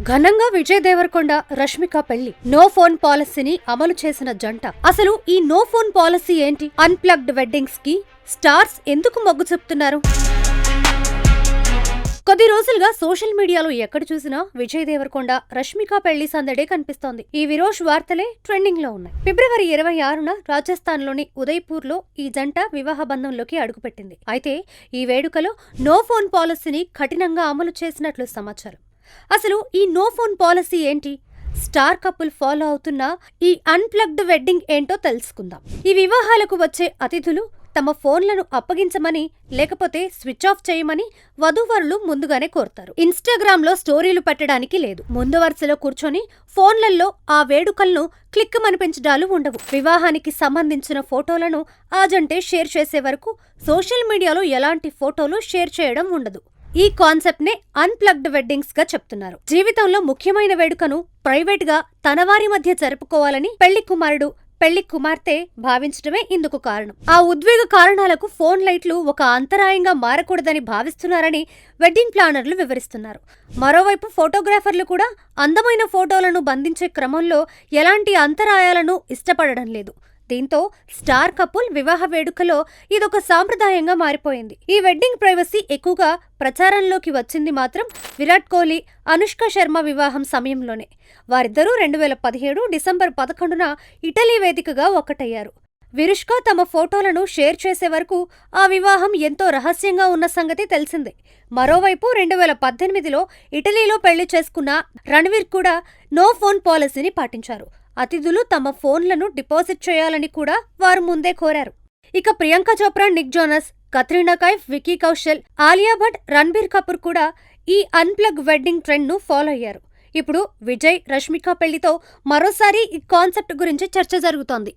ఘనంగా విజయ్ దేవరకొండ రష్మిక పెళ్లి no phone పాలసీని అమలు చేసిన జంట. అసలు ఈ నో ఫోన్ పాలసీ ఏంటి? అన్ప్లగ్డ్ వెడ్డింగ్స్ కి స్టార్స్ ఎందుకు మొగ్గు చెప్తున్నారు? కొద్ది రోజులుగా సోషల్ మీడియాలో ఎక్కడ చూసినా విజయ్ దేవరకొండ రష్మిక పెళ్లి సందడే కనిపిస్తోంది. ఈ విరోష్ వార్తలే ట్రెండింగ్ లో ఉన్నాయి. ఫిబ్రవరి 26న రాజస్థాన్ లోని ఉదయ్పూర్ లో ఈ జంట వివాహ బంధంలోకి అడుగుపెట్టింది. అయితే ఈ వేడుకలో నో ఫోన్ పాలసీని కఠినంగా అమలు చేసినట్లు సమాచారం. అసలు ఈ నో ఫోన్ పాలసీ ఏంటి? స్టార్ కపుల్ ఫాలో అవుతున్న ఈ అన్ప్లగ్డ్ వెడ్డింగ్ ఏంటో తెలుసుకుందాం. ఈ వివాహాలకు వచ్చే అతిథులు తమ ఫోన్లను అప్పగించమని లేకపోతే స్విచ్ ఆఫ్ చేయమని వధూవరులు ముందుగానే కోరుతారు. ఇన్స్టాగ్రామ్ లో స్టోరీలు పెట్టడానికి లేదు. ముందు వరుసలో కూర్చొని ఫోన్లలో ఆ వేడుకలను క్లిక్ మనిపించడాలు ఉండవు. వివాహానికి సంబంధించిన ఫోటోలను ఆ జంటే షేర్ చేసే వరకు సోషల్ మీడియాలో ఎలాంటి ఫోటోలు షేర్ చేయడం ఉండదు. ఈ కాన్సెప్ట్ నే అన్ప్లగ్డ్ వెడ్డింగ్స్ గా చెప్తున్నారు. జీవితంలో ముఖ్యమైన వేడుకను ప్రైవేట్ గా తన వారి మధ్య జరుపుకోవాలని పెళ్లి కుమారుడు పెళ్లి కుమార్తె భావించడమే ఇందుకు కారణం. ఆ ఉద్వేగ కారణాలకు ఫోన్ లైట్లు ఒక అంతరాయంగా మారకూడదని భావిస్తున్నారని వెడ్డింగ్ ప్లానర్లు వివరిస్తున్నారు. మరోవైపు ఫోటోగ్రాఫర్లు కూడా అందమైన ఫోటోలను బంధించే క్రమంలో ఎలాంటి అంతరాయాలను ఇష్టపడడం లేదు. దీంతో స్టార్ కపుల్ వివాహ వేడుకలో ఇదొక సాంప్రదాయంగా మారిపోయింది. ఈ వెడ్డింగ్ ప్రైవసీ ఎక్కువగా ప్రచారంలోకి వచ్చింది మాత్రం విరాట్ కోహ్లీ, అనుష్క శర్మ వివాహం సమయంలోనే. వారిద్దరూ 2017 డిసెంబర్ 11న ఇటలీ వేదికగా ఒక్కటయ్యారు. విరుష్క తమ ఫోటోలను షేర్ చేసే వరకు ఆ వివాహం ఎంతో రహస్యంగా ఉన్న సంగతి తెలిసిందే. మరోవైపు 2018లో ఇటలీలో పెళ్లి చేసుకున్న రణ్వీర్ కూడా నో ఫోన్ పాలసీని పాటించారు. అతిథులు తమ ఫోన్లను డిపాజిట్ చేయాలని కూడా వారు ముందే కోరారు. ఇక ప్రియాంక చోప్రా, నిక్ జోనస్, కత్రినా కైఫ్, వికీ కౌశల్, ఆలియా భట్, రణ్బీర్ కపూర్ కూడా ఈ అన్ప్లగ్ వెడ్డింగ్ ట్రెండ్ ను ఫాలో అయ్యారు. ఇప్పుడు విజయ్ రష్మిక పెళ్లితో మరోసారి ఈ కాన్సెప్ట్ గురించి చర్చ జరుగుతోంది.